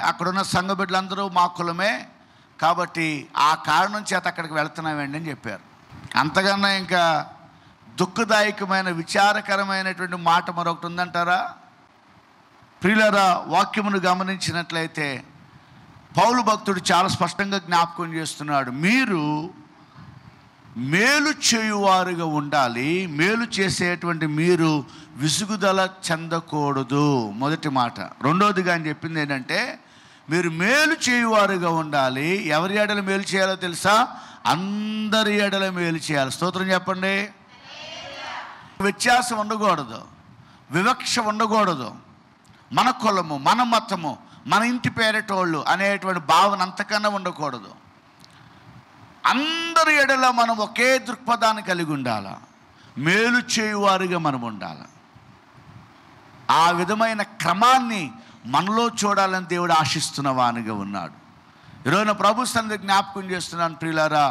అక్కడున్న సంఘ బిడ్డలందరూ మా కులమే కాబట్టి ఆ కారణం చేత అక్కడికి వెళ్తున్నామండి అని చెప్పారు. అంతకన్నా ఇంకా దుఃఖదాయకమైన విచారకరమైనటువంటి మాట మరొకటి ఉందంటారా? ప్రియులారా, వాక్యమును గమనించినట్లయితే పౌలు భక్తుడు చాలా స్పష్టంగా జ్ఞాపకం చేస్తున్నాడు. మీరు మేలు చేయువారుగా ఉండాలి, మేలు చేసేటువంటి మీరు విసుగుదల చెందకూడదు. మొదటి మాట. రెండోదిగా అని చెప్పింది ఏంటంటే మీరు మేలు చేయువారుగా ఉండాలి. ఎవరి ఎడల మేలు చేయాలో తెలుసా? అందరి ఎడల మేలు చేయాలి. స్తోత్రం చెప్పండి. వ్యత్యాసం ఉండకూడదు, వివక్ష ఉండకూడదు. మన కులము, మన మతము, మన ఇంటి పేరటోళ్ళు అనేటువంటి భావన అంతకన్నా ఉండకూడదు. అందరి ఎడల మనం ఒకే దృక్పథాన్ని కలిగి ఉండాలి, మేలు చేయువారుగా మనం ఉండాలి. ఆ విధమైన క్రమాన్ని మనలో చూడాలని దేవుడు ఆశిస్తున్న వానిగా ఉన్నాడు. ఈరోజు ప్రభు సన్నిధి జ్ఞాపకం చేస్తున్నాను ప్రియులారా,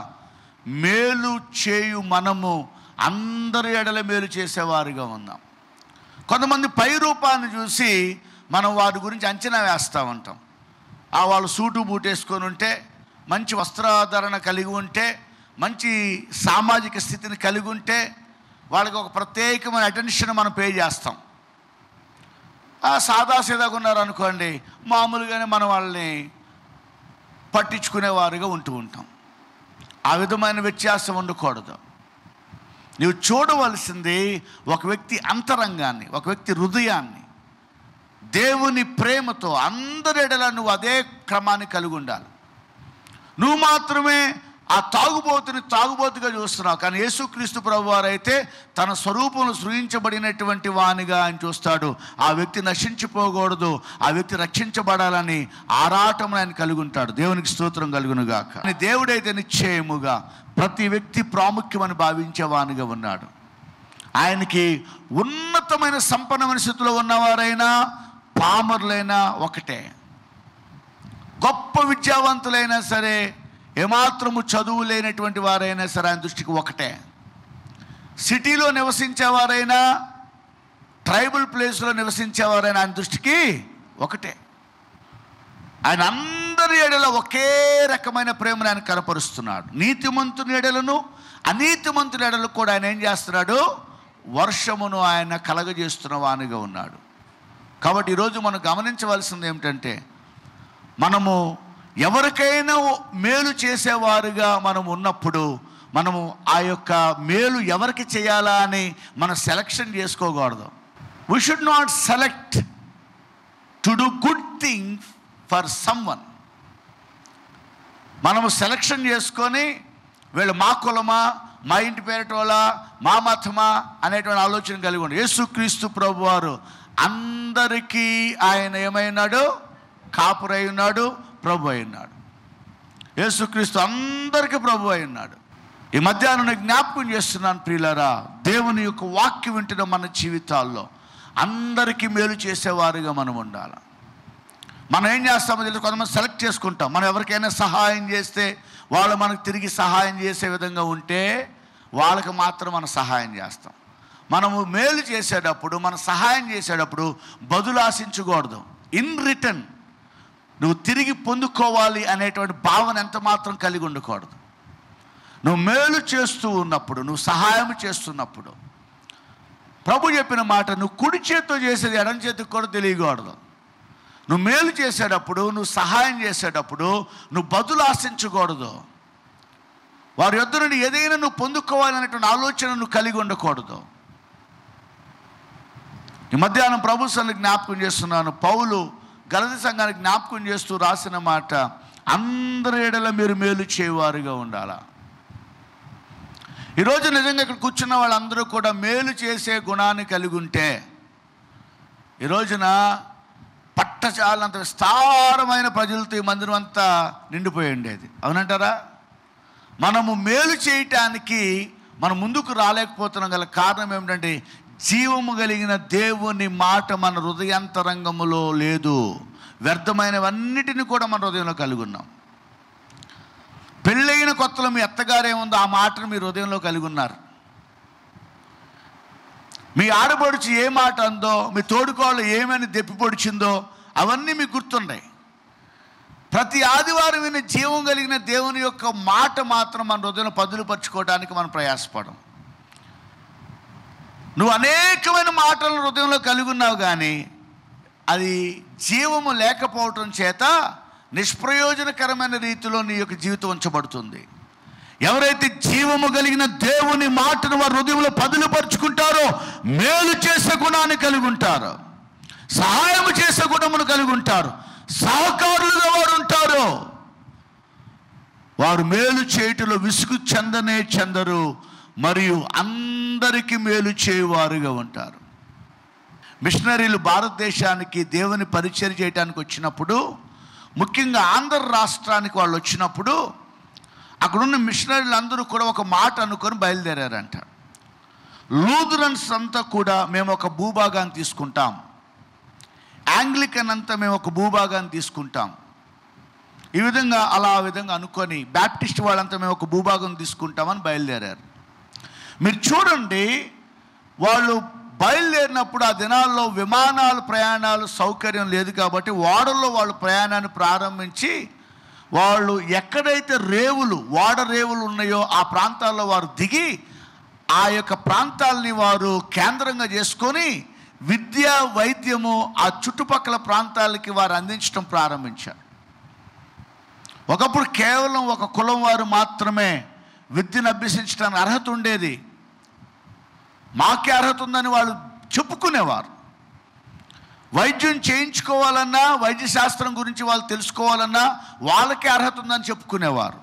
మేలు చేయు మనము అందరి ఎడల మేలు చేసేవారుగా ఉన్నాం. కొంతమంది పై రూపాన్ని చూసి మనం వారి గురించి అంచనా వేస్తూ ఉంటాం. వాళ్ళు సూటు బూట్ వేసుకొని ఉంటే, మంచి వస్త్రాధరణ కలిగి ఉంటే, మంచి సామాజిక స్థితిని కలిగి ఉంటే వాళ్ళకి ఒక ప్రత్యేకమైన అటెన్షన్ మనం పే చేస్తాం. సాదాసీదాగా ఉన్నారనుకోండి, మామూలుగానే మనం వాళ్ళని పట్టించుకునేవారుగా ఉంటూ ఉంటాం. ఆ విధమైన వ్యత్యాసం ఉండకూడదు. నువ్వు చూడవలసింది ఒక వ్యక్తి అంతరంగాన్ని, ఒక వ్యక్తి హృదయాన్ని. దేవుని ప్రేమతో అందరి ఎడల నువ్వు అదే క్రమాన్ని కలిగి ఉండాలి. నువ్వు మాత్రమే ఆ తాగుబోతుని తాగుబోతుగా చూస్తున్నావు, కానీ యేసుక్రీస్తు ప్రభువారు అయితే తన స్వరూపంలో సృజించబడినటువంటి వానిగా ఆయన చూస్తాడు. ఆ వ్యక్తి నశించిపోకూడదు, ఆ వ్యక్తి రక్షించబడాలని ఆరాటం ఆయన కలిగి ఉంటాడు. దేవునికి స్తోత్రం కలుగునుగాక. కానీ దేవుడైతే నిశ్చయముగా ప్రతి వ్యక్తి ప్రాముఖ్యమని భావించేవానిగా ఉన్నాడు. ఆయనకి ఉన్నతమైన సంపన్నమైన స్థితిలో ఉన్నవారైనా పామరులైనా ఒకటే, గొప్ప విద్యావంతులైనా సరే, ఏమాత్రము చదువు లేనటువంటి వారైనా సరే ఆయన దృష్టికి ఒకటే. సిటీలో నివసించేవారైనా, ట్రైబల్ ప్లేస్లో నివసించేవారైనా ఆయన దృష్టికి ఒకటే. ఆయన అందరి ఎడల ఒకే రకమైన ప్రేమను ఆయన కనపరుస్తున్నాడు. నీతిమంతుని ఎడలను అనీతిమంతుని ఎడలు కూడా ఆయన ఏం చేస్తున్నాడు? వర్షమును ఆయన కలగజేస్తున్న వానిగా ఉన్నాడు. కాబట్టి ఈరోజు మనం గమనించవలసింది ఏమిటంటే, మనము ఎవరికైనా మేలు చేసేవారుగా మనం ఉన్నప్పుడు మనము ఆ యొక్క మేలు ఎవరికి చేయాలా అని మనం సెలక్షన్ చేసుకోకూడదు. We should not select to do good thing for someone. మనము సెలక్షన్ చేసుకొని వీళ్ళు మా కులమా, మా ఇంటి పేరటోళ్ళ, మా మతమా అనేటువంటి ఆలోచన కలిగి ఉండి, యేసుక్రీస్తు ప్రభు వారు అందరికీ ఆయన ఏమైనాడు? కాపురై ఉన్నాడు, ప్రభు అయి ఉన్నాడు. యేసుక్రీస్తు అందరికీ ప్రభు అయి ఉన్నాడు. ఈ మధ్యాహ్నం జ్ఞాపకం చేస్తున్నాను ప్రియులారా, దేవుని యొక్క వాక్యం వింటున్న మన జీవితాల్లో అందరికీ మేలు చేసేవారుగా మనం ఉండాలి. మనం ఏం చేస్తామో తెలియదు, కొంతమంది సెలెక్ట్ చేసుకుంటాం. మనం ఎవరికైనా సహాయం చేస్తే వాళ్ళు మనకు తిరిగి సహాయం చేసే విధంగా ఉంటే వాళ్ళకి మాత్రం మనం సహాయం చేస్తాం. మనము మేలు చేసేటప్పుడు, మనం సహాయం చేసేటప్పుడు బదులు ఆశించకూడదు. ఇన్ రిటర్న్ నువ్వు తిరిగి పొందుకోవాలి అనేటువంటి భావన ఎంత మాత్రం కలిగి ఉండకూడదు. నువ్వు మేలు చేస్తూ ఉన్నప్పుడు, నువ్వు సహాయం చేస్తున్నప్పుడు, ప్రభు చెప్పిన మాట, నువ్వు కుడి చేతితో చేసేది ఎడం చేతికి కూడా తెలియకూడదు. నువ్వు మేలు చేసేటప్పుడు, నువ్వు సహాయం చేసేటప్పుడు నువ్వు బదులు ఆశించకూడదు. వారి యొద్ద నుండి ఏదైనా నువ్వు పొందుకోవాలనేటువంటి ఆలోచన నువ్వు కలిగి ఉండకూడదు. ఈ మధ్యాహ్నం ప్రభు సన్నిధిని జ్ఞాపకం చేస్తున్నాను. పౌలు గలతీ సంఘానికి జ్ఞాపకం చేస్తూ రాసిన మాట, అందరి ఎడల మీరు మేలు చేయవారుగా ఉండాలా. ఈరోజు నిజంగా ఇక్కడ కూర్చున్న వాళ్ళందరూ కూడా మేలు చేసే గుణాన్ని కలిగి ఉంటే ఈ రోజున పట్టచాలంత విస్తారమైన ప్రజలతో ఈ మందిరం అంతా నిండిపోయి ఉండేది. అవునంటారా? మనము మేలు చేయటానికి మనం ముందుకు రాలేకపోతున్నాం గల కారణం ఏమిటంటే, జీవము కలిగిన దేవుని మాట మన హృదయాంతరంగములో లేదు. వ్యర్థమైనవన్నిటిని కూడా మన హృదయంలో కలిగి ఉన్నాం. పెళ్ళైన కొత్తలో మీ అత్తగారు ఏముందో ఆ మాటను మీ హృదయంలో కలిగి ఉన్నారు. మీ ఆడపడుచు ఏ మాట అందో, మీ తోడుకోళ్ళు ఏమని దెప్పి పొడిచిందో అవన్నీ మీకు గుర్తున్నాయి. ప్రతి ఆదివారం విని జీవం కలిగిన దేవుని యొక్క మాట మాత్రం మన హృదయంలో పదులుపరుచుకోవడానికి మనం ప్రయాసపడం. నువ్వు అనేకమైన మాటలను హృదయంలో కలిగి ఉన్నావు, కానీ అది జీవము లేకపోవటం చేత నిష్ప్రయోజనకరమైన రీతిలో నీ యొక్క జీవితం ఉంచబడుతుంది. ఎవరైతే జీవము కలిగిన దేవుని మాటను వారి హృదయంలో పదులుపరుచుకుంటారో మేలు చేసే గుణాన్ని కలిగి ఉంటారు, సహాయం చేసే గుణమును కలిగి ఉంటారు, సహకారులుగా వారు ఉంటారు. వారు మేలు చేయటంలో విసుగు చెందరు, మరియు అందరికీ మేలు చేయువారుగా ఉంటారు. మిషనరీలు భారతదేశానికి దేవుని పరిచయం చేయడానికి వచ్చినప్పుడు, ముఖ్యంగా ఆంధ్ర రాష్ట్రానికి వాళ్ళు వచ్చినప్పుడు, అక్కడున్న మిషనరీలు అందరూ కూడా ఒక మాట అనుకొని బయలుదేరారంట. లూథరన్స్ అంతా కూడా మేము ఒక భూభాగాన్ని తీసుకుంటాం, యాంగ్లికన్ అంతా మేము ఒక భూభాగాన్ని తీసుకుంటాం, ఈ విధంగా ఆ విధంగా అనుకొని బ్యాప్టిస్ట్ వాళ్ళంతా మేము ఒక భూభాగం తీసుకుంటామని బయలుదేరారు. మీరు చూడండి, వాళ్ళు బయలుదేరినప్పుడు ఆ దినాల్లో విమానాలు ప్రయాణాలు సౌకర్యం లేదు కాబట్టి ఓడల్లో వాళ్ళు ప్రయాణాన్ని ప్రారంభించి, వాళ్ళు ఎక్కడైతే ఓడ రేవులు ఉన్నాయో ఆ ప్రాంతాల్లో వారు దిగి ఆ యొక్క ప్రాంతాలని వారు కేంద్రంగా చేసుకొని విద్య, వైద్యము ఆ చుట్టుపక్కల ప్రాంతాలకి వారు అందించడం ప్రారంభించారు. ఒకప్పుడు కేవలం ఒక కులం వారు మాత్రమే విద్యను అభ్యసించడానికి అర్హత ఉండేది. మాకే అర్హత ఉందని వాళ్ళు చెప్పుకునేవారు. వైద్యం చేయించుకోవాలన్నా, వైద్యశాస్త్రం గురించి వాళ్ళు తెలుసుకోవాలన్నా వాళ్ళకే అర్హత ఉందని చెప్పుకునేవారు.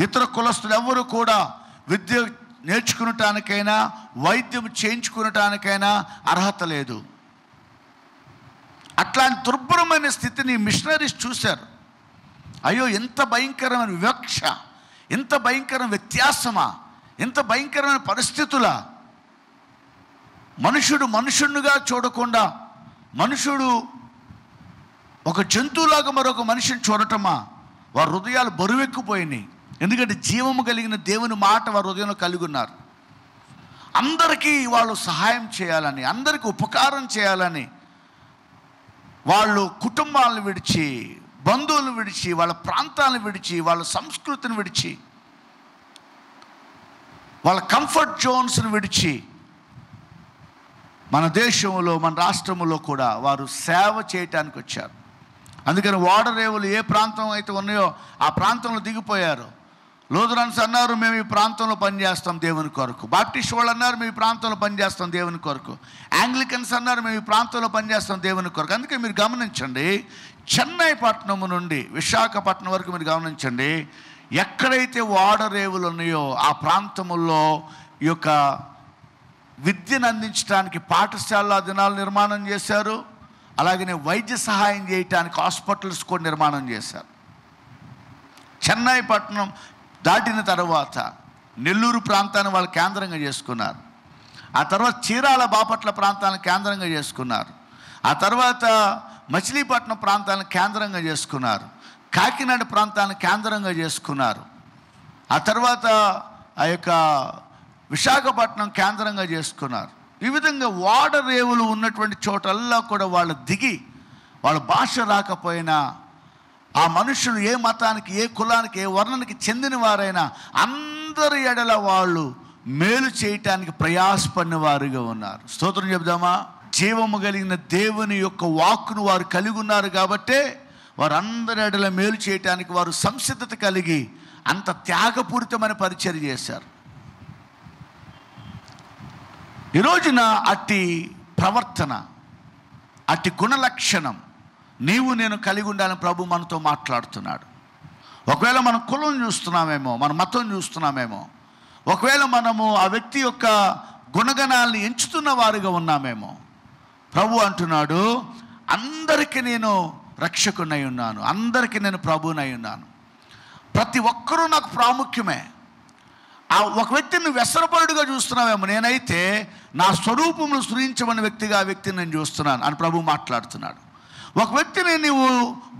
ఇతర కులస్తులు ఎవరు కూడా విద్య నేర్చుకునటానికైనా వైద్యం చేయించుకునటానికైనా అర్హత లేదు. అట్లాంటి దుర్భరమైన స్థితిని మిషనరీస్ చూశారు. అయ్యో, ఎంత భయంకరమైన వివక్ష, ఎంత భయంకరమైన వ్యత్యాసమా, ఎంత భయంకరమైన పరిస్థితులా! మనుషుడుగా చూడకుండా మనుషుడు ఒక జంతువులాగా మరొక మనిషిని చూడటమా? వారి హృదయాలు బరువెక్కిపోయినాయి. ఎందుకంటే జీవము కలిగిన దేవుని మాట వారి హృదయంలో కలిగి ఉన్నారు. అందరికీ వాళ్ళు సహాయం చేయాలని, అందరికీ ఉపకారం చేయాలని వాళ్ళు కుటుంబాలను విడిచి, బంధువులను విడిచి, వాళ్ళ ప్రాంతాలను విడిచి, వాళ్ళ సంస్కృతిని విడిచి, వాళ్ళ కంఫర్ట్ జోన్స్ని విడిచి మన దేశంలో, మన రాష్ట్రంలో కూడా వారు సేవ చేయటానికి వచ్చారు. అందుకని ఓడరేవులు ఏ ప్రాంతం అయితే ఉన్నాయో ఆ ప్రాంతంలో దిగిపోయారు. లూథరన్స్ అన్నారు, మేము ఈ ప్రాంతంలో పనిచేస్తాం దేవుని కొరకు. బాప్టిస్ట్ వాళ్ళు అన్నారు, మేము ఈ ప్రాంతంలో పనిచేస్తాం దేవుని కొరకు. యాంగ్లికన్స్ అన్నారు, మేము ఈ ప్రాంతంలో పనిచేస్తాం దేవుని కొరకు. అందుకే మీరు గమనించండి, చెన్నై పట్టణం నుండి విశాఖపట్నం వరకు మీరు గమనించండి, ఎక్కడైతే ఓడరేవులు ఉన్నాయో ఆ ప్రాంతముల్లో ఈ యొక్క విద్యను అందించడానికి పాఠశాల దినాలు నిర్మాణం చేశారు. అలాగనే వైద్య సహాయం చేయటానికి హాస్పిటల్స్ కూడా నిర్మాణం చేశారు. చెన్నై పట్టణం దాటిన తర్వాత నెల్లూరు ప్రాంతాన్ని వాళ్ళు కేంద్రంగా చేసుకున్నారు. ఆ తర్వాత చీరాల, బాపట్ల ప్రాంతాలను కేంద్రంగా చేసుకున్నారు. ఆ తర్వాత మచిలీపట్నం ప్రాంతాలను కేంద్రంగా చేసుకున్నారు. కాకినాడ ప్రాంతాలను కేంద్రంగా చేసుకున్నారు. ఆ తర్వాత ఆ యొక్క విశాఖపట్నం కేంద్రంగా చేసుకున్నారు. ఈ విధంగా ఓడరేవులు ఉన్నటువంటి చోటల్లా కూడా వాళ్ళు దిగి, వాళ్ళ భాష రాకపోయినా ఆ మనుషులు ఏ మతానికి, ఏ కులానికి, ఏ వర్ణానికి చెందిన వారైనా అందరి ఎడల వాళ్ళు మేలు చేయటానికి ప్రయాసపడిన వారుగా ఉన్నారు. స్తోత్రం చెబుదామా? జీవము కలిగిన దేవుని యొక్క వాక్కును వారు కలిగి ఉన్నారు కాబట్టే వారు అందరి ఎడల మేలు చేయటానికి వారు సంసిద్ధత కలిగి అంత త్యాగపూరితమైన పరిచర్య చేశారు. ఈ రోజున అట్టి ప్రవర్తన, అట్టి గుణలక్షణం నీవు నేను కలిగి ఉండాలని ప్రభు మనతో మాట్లాడుతున్నాడు. ఒకవేళ మనం కులం చూస్తున్నామేమో, మన మతం చూస్తున్నామేమో, ఒకవేళ మనము ఆ వ్యక్తి యొక్క గుణగణాలని ఎంచుతున్న వారుగా ఉన్నామేమో, ప్రభు అంటున్నాడు, అందరికీ నేను రక్షకునై ఉన్నాను, అందరికీ నేను ప్రభునై ఉన్నాను. ప్రతి ఒక్కరూ నాకు ప్రాముఖ్యమే. ఆ ఒక వ్యక్తిని వ్యసనపరుడుగా చూస్తున్నావేమో, నేనైతే నా స్వరూపమును సృజించబడిన వ్యక్తిగా ఆ వ్యక్తిని నేను చూస్తున్నాను అని ప్రభు మాట్లాడుతున్నాడు. ఒక వ్యక్తిని నీవు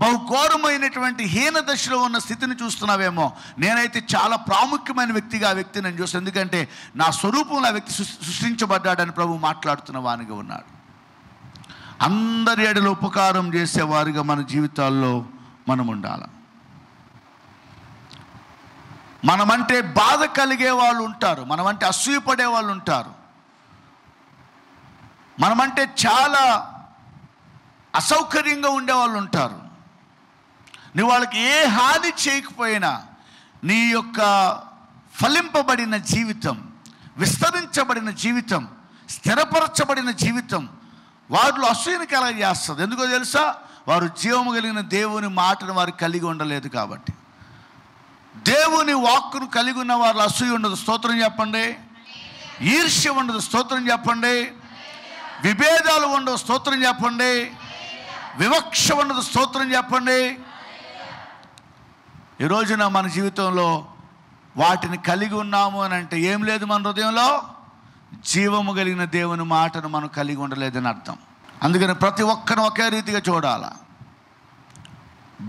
బహుఘోరమైనటువంటి హీన దశలో ఉన్న స్థితిని చూస్తున్నావేమో, నేనైతే చాలా ప్రాముఖ్యమైన వ్యక్తిగా ఆ వ్యక్తిని నేను చూస్తాను, ఎందుకంటే నా స్వరూపంలో ఆ వ్యక్తి సృష్టించబడ్డాడని ప్రభు మాట్లాడుతున్న వానిగా ఉన్నాడు. అందరి ఎడల ఉపకారం చేసేవారుగా మన జీవితాల్లో మనం ఉండాలి. మనమంటే బాధ కలిగే వాళ్ళు ఉంటారు, మనమంటే అసూయపడే వాళ్ళు ఉంటారు, మనమంటే చాలా అసౌకర్యంగా ఉండేవాళ్ళు ఉంటారు. నువ్వు వాళ్ళకి ఏ హాని చేయకపోయినా నీ యొక్క ఫలింపబడిన జీవితం, విస్తరించబడిన జీవితం, స్థిరపరచబడిన జీవితం వారిలో అసూయను కలగజేస్తుంది. ఎందుకో తెలుసా? వారు జీవము కలిగిన దేవుని మాటను వారు కలిగి ఉండలేదు కాబట్టి. దేవుని వాక్కును కలిగి ఉన్న వారు అసూయ ఉండదు. స్తోత్రం చెప్పండి. ఈర్ష్య ఉండదు. స్తోత్రం చెప్పండి. విభేదాలు ఉండవు. స్తోత్రం చెప్పండి. వివక్ష ఉండదు. స్తోత్రం చెప్పండి. ఈ రోజున మన జీవితంలో వాటిని కలిగి ఉన్నాము అని అంటే ఏం లేదు మన హృదయంలో? జీవము కలిగిన దేవుని మాటను మనం కలిగి ఉండలేదని అర్థం. అందుకని ప్రతి ఒక్కరిని ఒకే రీతిగా చూడాల.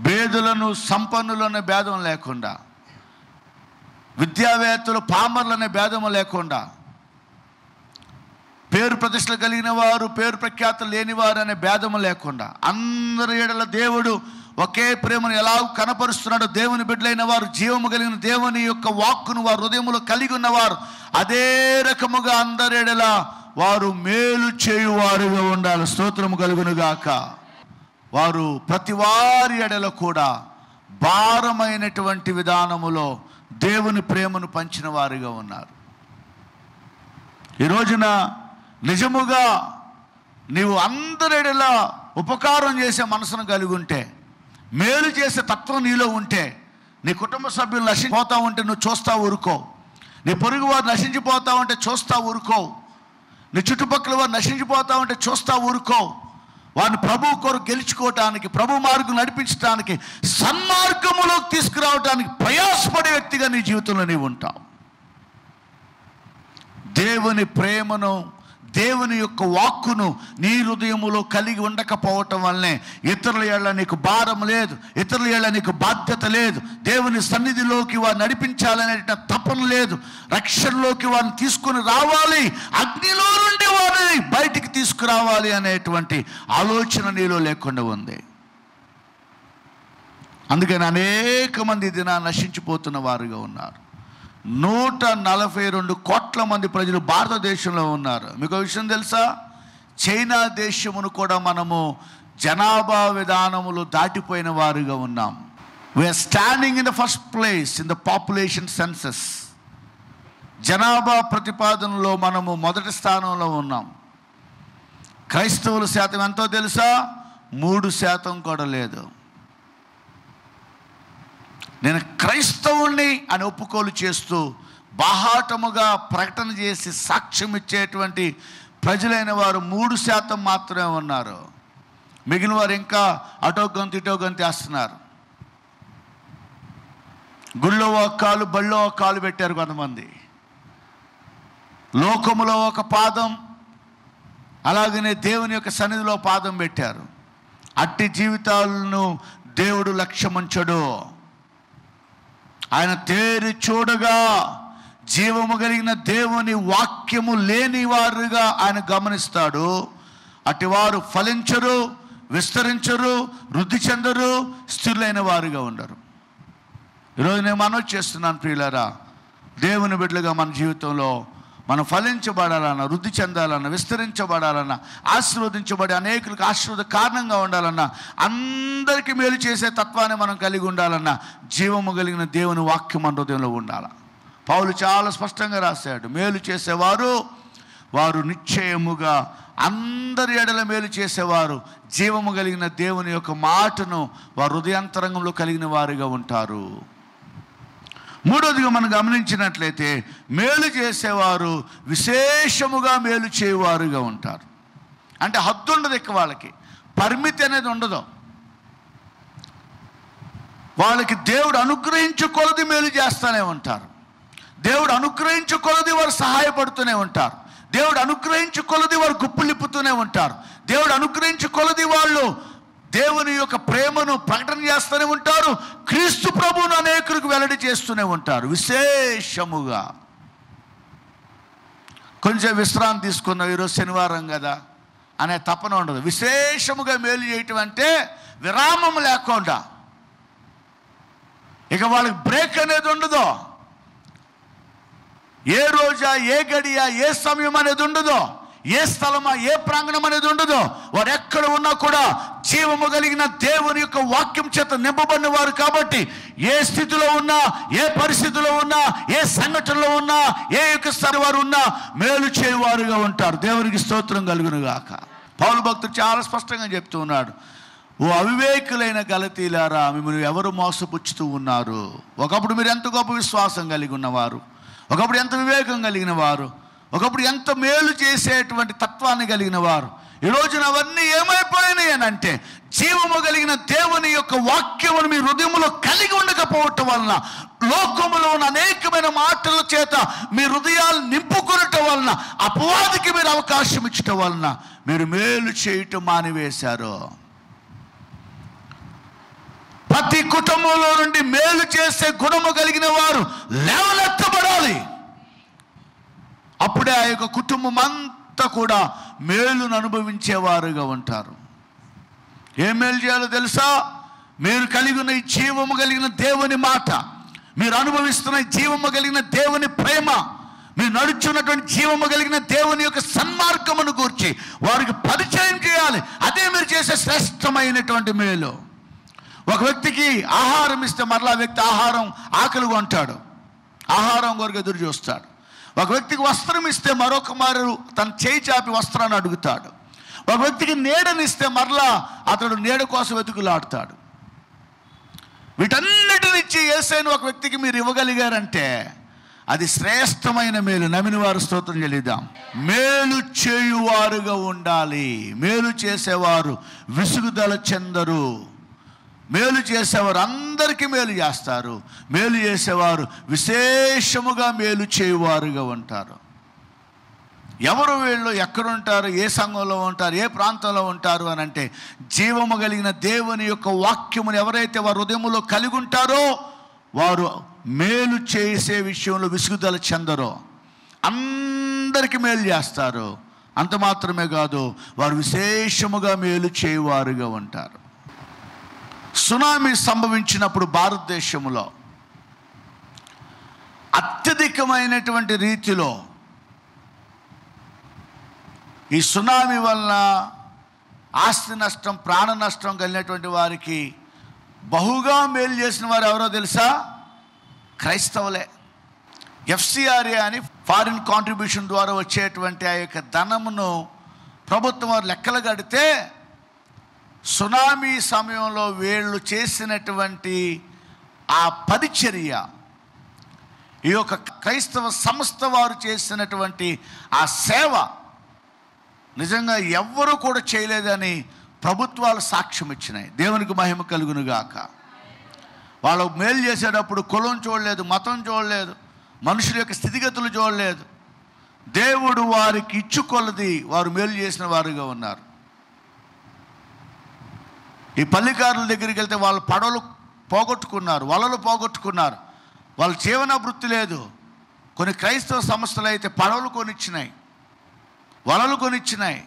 భేదులను సంపన్నులనే భేదం లేకుండా, విద్యావేత్తలు పామర్లనే భేదము లేకుండా, పేరు ప్రతిష్టలు కలిగిన వారు, పేరు ప్రఖ్యాతులు లేనివారు అనే భేదము లేకుండా అందరి ఎడల దేవుడు ఒకే ప్రేమను ఎలా కనపరుస్తున్నాడో, దేవుని బిడ్డలైన వారు జీవము కలిగిన దేవుని యొక్క వాక్కును వారు హృదయములో కలిగి ఉన్నవారు అదే రకముగా అందరి ఎడల వారు మేలు చేయువారుగా ఉండాలి. స్తోత్రము కలుగునుగాక. వారు ప్రతి వారి ఎడల కూడా భారమైనటువంటి విధానములో దేవుని ప్రేమను పంచిన వారుగా ఉన్నారు. ఈ రోజున నిజముగా నీవు అందరెడలా ఉపకారం చేసే మనసును కలిగి ఉంటే, మేలు చేసే తత్వం నీలో ఉంటే, నీ కుటుంబ సభ్యులు నశించిపోతా ఉంటే నువ్వు చూస్తా ఊరుకో, నీ పొరుగు వారు నశించిపోతా ఉంటే చూస్తా ఊరుకో, నీ చుట్టుపక్కల వారు నశించిపోతా ఉంటే చూస్తా ఊరుకో. వారిని ప్రభు కొరకు గెలుచుకోవటానికి, ప్రభు మార్గం నడిపించడానికి, సన్మార్గములోకి తీసుకురావడానికి ప్రయాసపడే వ్యక్తిగా నీ జీవితంలో నీవు ఉంటావు. దేవుని ప్రేమను, దేవుని యొక్క వాక్కును నీ హృదయములో కలిగి ఉండకపోవటం వల్లనే ఇతరుల ఏళ్ళ నీకు భారం లేదు, ఇతరుల ఏళ్ళ నీకు బాధ్యత లేదు, దేవుని సన్నిధిలోకి వారిని నడిపించాలనే తపన లేదు, రక్షణలోకి వారిని తీసుకుని రావాలి, అగ్నిలో నుండి వారిని బయటికి తీసుకురావాలి అనేటువంటి ఆలోచన నీలో లేకుండా ఉంది. అందుకని అనేక మంది దినాన్ని నశించిపోతున్న వారుగా ఉన్నారు. 142 కోట్ల మంది ప్రజలు భారతదేశంలో ఉన్నారు. మీకు విషయం తెలుసా? చైనా దేశమును కూడా మనము జనాభా విధానములు దాటిపోయిన వారుగా ఉన్నాం. We're standing in the first place in the population census. జనాభా ప్రతిపాదనలో మనము మొదటి స్థానంలో ఉన్నాం. క్రైస్తవుల శాతం ఎంతో తెలుసా? 3% కూడా లేదు. నేను క్రైస్తవుణ్ణి అని ఒప్పుకోలు చేస్తూ బాహాటముగా ప్రకటన చేసి సాక్ష్యం ఇచ్చేటువంటి ప్రజలైన వారు 3% మాత్రమే ఉన్నారు. మిగిలిన వారు ఇంకా అటో గంతు ఇటో గంతు వేస్తున్నారు. గుళ్ళో ఒక కాలు, బళ్ళో ఒక కాలు పెట్టారు కొంతమంది. లోకములో ఒక పాదం, అలాగనే దేవుని యొక్క సన్నిధిలో పాదం పెట్టారు. అట్టి జీవితాలను దేవుడు లక్ష్యముంచడు. ఆయన తేరి చూడగా జీవము కలిగిన దేవుని వాక్యము లేని వారుగా ఆయన గమనిస్తాడు. అటివారు ఫలించరు, విస్తరించరు, వృద్ధి చెందరు, స్థిరులైన వారుగా ఉండరు. ఈరోజు నేను మనవి చేస్తున్నాను ప్రియులారా, దేవుని బిడ్డలుగా మన జీవితంలో మనం ఫలించబడాలన్నా, వృద్ధి చెందాలన్నా, విస్తరించబడాలన్నా, ఆశీర్వదించబడి అనేకులకు ఆశీర్వాద కారణంగా ఉండాలన్నా, అందరికీ మేలు చేసే తత్వాన్ని మనం కలిగి ఉండాలన్నా, జీవము కలిగిన దేవుని వాక్యం మన హృదయంలో ఉండాలి. పౌలు చాలా స్పష్టంగా రాశాడు, మేలు చేసేవారు వారు నిశ్చయముగా అందరి ఎడల మేలు చేసేవారు జీవము కలిగిన దేవుని యొక్క మాటను వారు హృదయాంతరంగంలో కలిగిన వారుగా ఉంటారు. మూడోదిగా మనం గమనించినట్లయితే మేలు చేసేవారు విశేషముగా మేలు చేయువారుగా ఉంటారు. అంటే హద్దు ఉండదు, ఇక వాళ్ళకి పరిమితి అనేది ఉండదు. వాళ్ళకి దేవుడు అనుగ్రహించు కొలది మేలు చేస్తూనే ఉంటారు. దేవుడు అనుగ్రహించు కొలది వారు సహాయపడుతూనే ఉంటారు. దేవుడు అనుగ్రహించు కొలది వారు గుప్పులిప్పుతూనే ఉంటారు. దేవుడు అనుగ్రహించు కొలది వాళ్ళు దేవుని యొక్క ప్రేమను ప్రకటన చేస్తూనే ఉంటారు. క్రీస్తు ప్రభువును అనేకులకు వెల్లడి చేస్తూనే ఉంటారు. విశేషముగా కొంచెం విశ్రాంతి తీసుకున్నాం, ఈరోజు శనివారం కదా అనే తపన ఉండదు. విశేషముగా మేలు చేయటం అంటే విరామం లేకుండా, ఇక వాళ్ళకి బ్రేక్ అనేది ఉండదు. ఏ రోజా, ఏ గడియ, ఏ సమయం అనేది ఉండదు. ఏ స్థలమా, ఏ ప్రాంగణం అనేది ఉండదు. వారు ఎక్కడ ఉన్నా కూడా జీవము కలిగిన దేవుని యొక్క వాక్యం చేత నింపబడిన వారు కాబట్టి ఏ స్థితిలో ఉన్నా, ఏ పరిస్థితిలో ఉన్నా, ఏ సంఘటనలో ఉన్నా, ఏ యొక్క స్థాయి వారు ఉన్నా మేలు చేయువారుగా ఉంటారు. దేవునికి స్తోత్రం కలుగును గాక. పౌలు భక్తుడు చాలా స్పష్టంగా చెప్తూ ఉన్నాడు, ఓ అవివేకులైన గలతీలారా, మిమ్మల్ని ఎవరు మోసపుచ్చుతూ ఉన్నారు? ఒకప్పుడు మీరు ఎంత గొప్ప విశ్వాసం కలిగి ఉన్నవారు, ఒకప్పుడు ఎంత వివేకం కలిగిన వారు, ఒకప్పుడు ఎంత మేలు చేసేటువంటి తత్వాన్ని కలిగిన వారు. ఈ రోజున అవన్నీ ఏమైపోయినాయి అని అంటే, జీవము కలిగిన దేవుని యొక్క వాక్యమును మీ హృదయములో కలిగి ఉండకపోవటం వలన, లోకములో ఉన్న అనేకమైన మాటల చేత మీ హృదయాలు నింపుకొనటం వలన, అపవాదికి మీరు అవకాశం ఇచ్చటం వలన మీరు మేలు చేయటం మానివేశారు. ప్రతి కుటుంబంలో నుండి మేలు చేసే గుణము కలిగిన వారు లేవనెత్తబడాలి. అప్పుడే ఆ యొక్క కుటుంబం అంతా కూడా మేలును అనుభవించేవారుగా ఉంటారు. ఏం మేలు చేయాలో తెలుసా? మీరు కలిగి ఉన్న ఈ జీవము కలిగిన దేవుని మాట, మీరు అనుభవిస్తున్న జీవము కలిగిన దేవుని ప్రేమ, మీరు నడుచున్నటువంటి జీవము కలిగిన దేవుని యొక్క సన్మార్గమును గూర్చి వారికి పరిచయం చేయాలి. అదే మీరు చేసే శ్రేష్టమైనటువంటి మేలు. ఒక వ్యక్తికి ఆహారం ఇస్తే మరలా వ్యక్తి ఆహారం ఆకలి కొంటాడు, ఆహారం కొరకు ఎదురు చూస్తాడు. ఒక వ్యక్తికి వస్త్రం ఇస్తే మరొక మారు తన చేయి చాపి వస్త్రాన్ని అడుగుతాడు. ఒక వ్యక్తికి నీడనిస్తే మరలా అతడు నీడ కోసం వెతుకులాడుతాడు. వీటన్నిటినిచ్చి యేసయ్యను ఒక వ్యక్తికి మీరు ఇవ్వగలిగారంటే అది శ్రేష్టమైన మేలు. నమ్మిన వారు స్తోత్రం చెల్లిద్దాం. మేలు చేయువారుగా ఉండాలి. మేలు చేసేవారు విసుగుదల చెందరు. మేలు చేసేవారు అందరికీ మేలు చేస్తారు. మేలు చేసేవారు విశేషముగా మేలు చేయువారుగా ఉంటారు. ఎవరు వీళ్ళు, ఎక్కడుంటారు, ఏ సంఘంలో ఉంటారు, ఏ ప్రాంతంలో ఉంటారు అని అంటే, జీవము కలిగిన దేవుని యొక్క వాక్యమును ఎవరైతే వారు హృదయములో కలిగి ఉంటారో వారు మేలు చేసే విషయంలో విసుగుదల చెందరో, అందరికీ మేలు చేస్తారు. అంత మాత్రమే కాదు, వారు విశేషముగా మేలు చేయువారుగా ఉంటారు. సునామీ సంభవించినప్పుడు భారతదేశంలో అత్యధికమైనటువంటి రీతిలో ఈ సునామీ వలన ఆస్తి నష్టం, ప్రాణ నష్టం కలిగినటువంటి వారికి బహుగా మేలు చేసిన వారు ఎవరో తెలుసా? క్రైస్తవులే. FCRA అని ఫారిన్ కాంట్రిబ్యూషన్ ద్వారా వచ్చేటువంటి ఆ యొక్క ధనమును ప్రభుత్వం వారు లెక్కలు కడితే, సునామీ సమయంలో వీళ్ళు చేసినటువంటి ఆ పరిచర్య, ఈ యొక్క క్రైస్తవ సంస్థ వారు చేసినటువంటి ఆ సేవ నిజంగా ఎవ్వరూ కూడా చేయలేదని ప్రభుత్వాలు సాక్ష్యం ఇచ్చినాయి. దేవునికి మహిమ కలుగును గాక. వాళ్ళు మేలు చేసేటప్పుడు కులం చూడలేదు, మతం చూడలేదు, మనుషుల యొక్క స్థితిగతులు చూడలేదు. దేవుడు వారికి ఇచ్చుకొలది వారు మేలు చేసిన వారుగా ఉన్నారు. ఈ పల్లికారుల దగ్గరికి వెళ్తే వాళ్ళు పడవలు పోగొట్టుకున్నారు, వలలు పోగొట్టుకున్నారు, వాళ్ళ జీవనాభివృద్ధి లేదు. కొన్ని క్రైస్తవ సంస్థలు అయితే పడవలు కొనిచ్చినాయి, వలలు కొనిచ్చినాయి.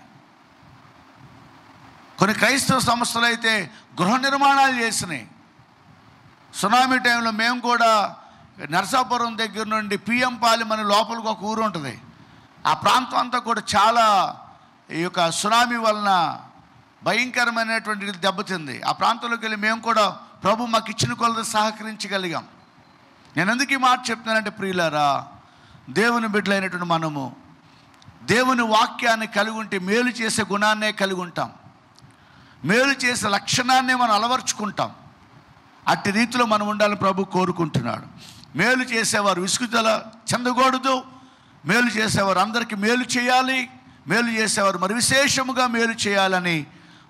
కొన్ని క్రైస్తవ సంస్థలు అయితే గృహ నిర్మాణాలు చేసినాయి. సునామీ టైంలో మేము కూడా నరసాపురం దగ్గర నుండి పిఎం పాలెం అని లోపలికి ఒక ఊరు ఉంటుంది. ఆ ప్రాంతం అంతా కూడా చాలా ఈ యొక్క సునామీ వలన భయంకరమైనటువంటి దెబ్బతింది. ఆ ప్రాంతంలోకి వెళ్ళి మేము కూడా ప్రభు మాకు ఇచ్చిన కొలది సహకరించగలిగాం. నేను ఎందుకు ఈ మాట చెప్తున్నానంటే, ప్రియులారా, దేవుని బిడ్డలైనటువంటి మనము దేవుని వాక్యాన్ని కలిగి ఉంటే మేలు చేసే గుణాన్నే కలిగి ఉంటాం, మేలు చేసే లక్షణాన్నే మనం అలవర్చుకుంటాం. అట్టి రీతిలో మనం ఉండాలని ప్రభు కోరుకుంటున్నాడు. మేలు చేసేవారు విసుగుదల చెందకూడదు. మేలు చేసేవారు అందరికీ మేలు చేయాలి. మేలు చేసేవారు మరి విశేషముగా మేలు చేయాలని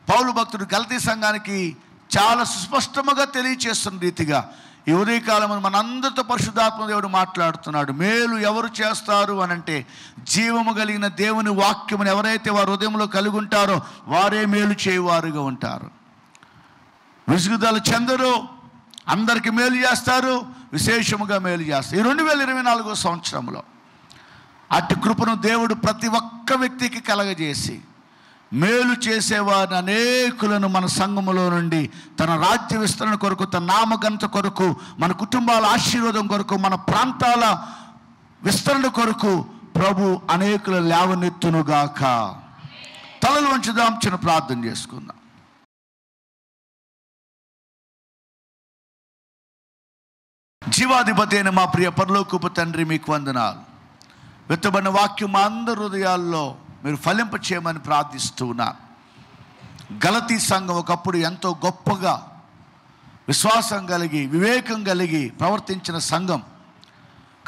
పౌలు భక్తుడు గలతీ సంఘానికి చాలా సుస్పష్టముగా తెలియచేస్తున్న రీతిగా ఈ ఉదయకాలం మనందరితో పరిశుద్ధాత్మ దేవుడు మాట్లాడుతున్నాడు. మేలు ఎవరు చేస్తారు అని అంటే, జీవము కలిగిన దేవుని వాక్యమును ఎవరైతే వారి హృదయంలో కలిగి ఉంటారో వారే మేలు చేయువారుగా ఉంటారు. విసుగుదల చెందరు, అందరికీ మేలు చేస్తారు, విశేషముగా మేలు చేస్తారు. ఈ 2024 సంవత్సరంలో అట్టి కృపను దేవుడు ప్రతి ఒక్క వ్యక్తికి కలగజేసి మేలు చేసేవారిని అనేకులను మన సంఘములో నుండి తన రాజ్య విస్తరణ కొరకు, తన నామఘనత కొరకు, మన కుటుంబాల ఆశీర్వాదం కొరకు, మన ప్రాంతాల విస్తరణ కొరకు ప్రభు అనేకులు లేవనెత్తునుగాక. తలలు వంచుదాం, చిన్న ప్రార్థన చేసుకుందాం. జీవాధిపతి అయిన మా ప్రియ పరలోకపు తండ్రి, మీకు వందనాలు. విత్తబడిన వాక్యం మా అందరి హృదయాల్లో మీరు ఫలింప చేయమని ప్రార్థిస్తూ ఉన్నాను. గలతీ సంఘం ఒకప్పుడు ఎంతో గొప్పగా విశ్వాసం కలిగి వివేకం కలిగి ప్రవర్తించిన సంఘం.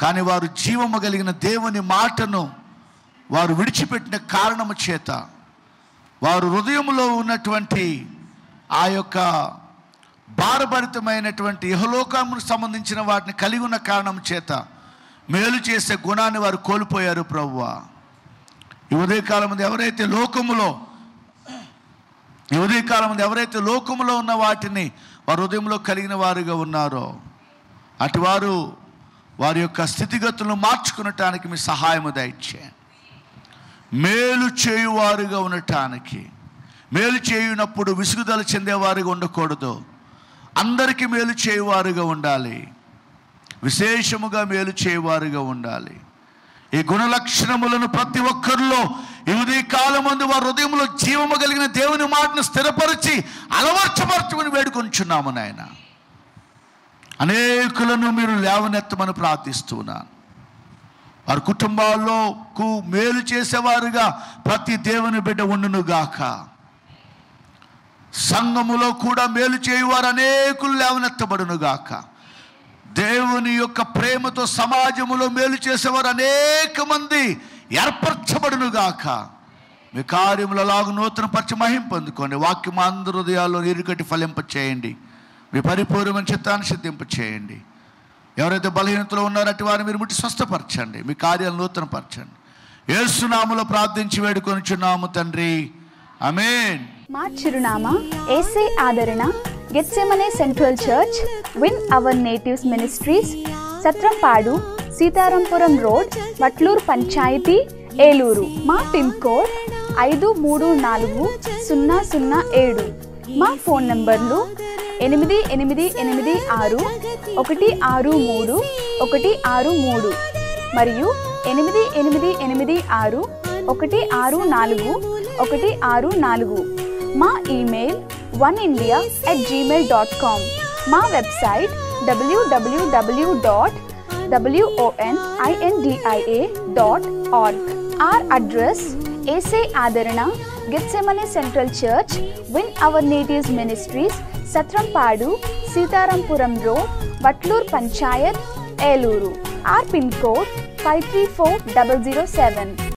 కానీ వారు జీవము కలిగిన దేవుని మాటను వారు విడిచిపెట్టిన కారణము చేత, వారు హృదయంలో ఉన్నటువంటి ఆ యొక్క భారభరితమైనటువంటి ఇహలోకముకు సంబంధించిన వాటిని కలిగి ఉన్న కారణం చేత మేలు చేసే గుణాన్ని వారు కోల్పోయారు. ప్రభువా, ఈ ఉదయకాలం ముందు ఎవరైతే లోకములో ఉన్న వాటిని వారి హృదయంలో కలిగిన వారుగా ఉన్నారో అటు వారు వారి యొక్క స్థితిగతులను మార్చుకునటానికి మీ సహాయము దయచేయండి. మేలు చేయువారుగా ఉండటానికి, మేలు చేయునప్పుడు విసుగుదల చెందేవారుగా ఉండకూడదు. అందరికీ మేలు చేయువారుగా ఉండాలి, విశేషముగా మేలు చేయువారుగా ఉండాలి. ఈ గుణలక్షణములను ప్రతి ఒక్కరిలో ఈ ఉదయకాలం ముందు వారి హృదయంలో జీవము కలిగిన దేవుని మాటను స్థిరపరిచి అలవర్చపరచమని వేడుకొంచున్నాము నాయన. అనేకులను మీరు లేవనెత్తమని ప్రార్థిస్తున్నాను. వారి కుటుంబాల్లోకు మేలు చేసేవారుగా ప్రతి దేవుని బిడ్డ ఉండునుగాక. సంఘములో కూడా మేలు చేయువారు అనేకులు లేవనెత్తబడునుగాక. దేవుని యొక్క ప్రేమతో సమాజములో మేలు చేసేవారు అనేక మంది ఏర్పరచబడునుగాక. మీ కార్యములు అలాగ నూతన పరిచి మహిం పొందుకోండి. వాక్యం అందరి హృదయాల్లో నీరుకట్టి ఫలింప చేయండి. మీ పరిపూర్ణమైన చిత్తాన్ని సిద్ధింప చేయండి. ఎవరైతే బలహీనతలో ఉన్నారో అటు వారిని మీరు ముట్టి స్వస్థపరచండి. మీ కార్యాలను నూతనపరచండి. యేసు నామములో ప్రార్థించి వేడుకొనుచున్నాము తండ్రి, ఆమేన్. మా చిరునామా Yese Adarana, Gethsemane central church, win our natives ministries, Satrampadu, Sitarampuram road, Vatluru panchayat, Eluru. మా పిన్ కోడ్ 534007. మా ఫోన్ నంబర్లు 8886163163 మరియు 8886164164. మా ఈమెయిల్ oneindia@gmail.com. మా website www.wonindia.org. Our address: Yese Adarana, Gethsemane central church, win our natives ministries, Satrampadu, Sitarampuram road, Vatluru panchayat, Eluru. Our pin code 534007.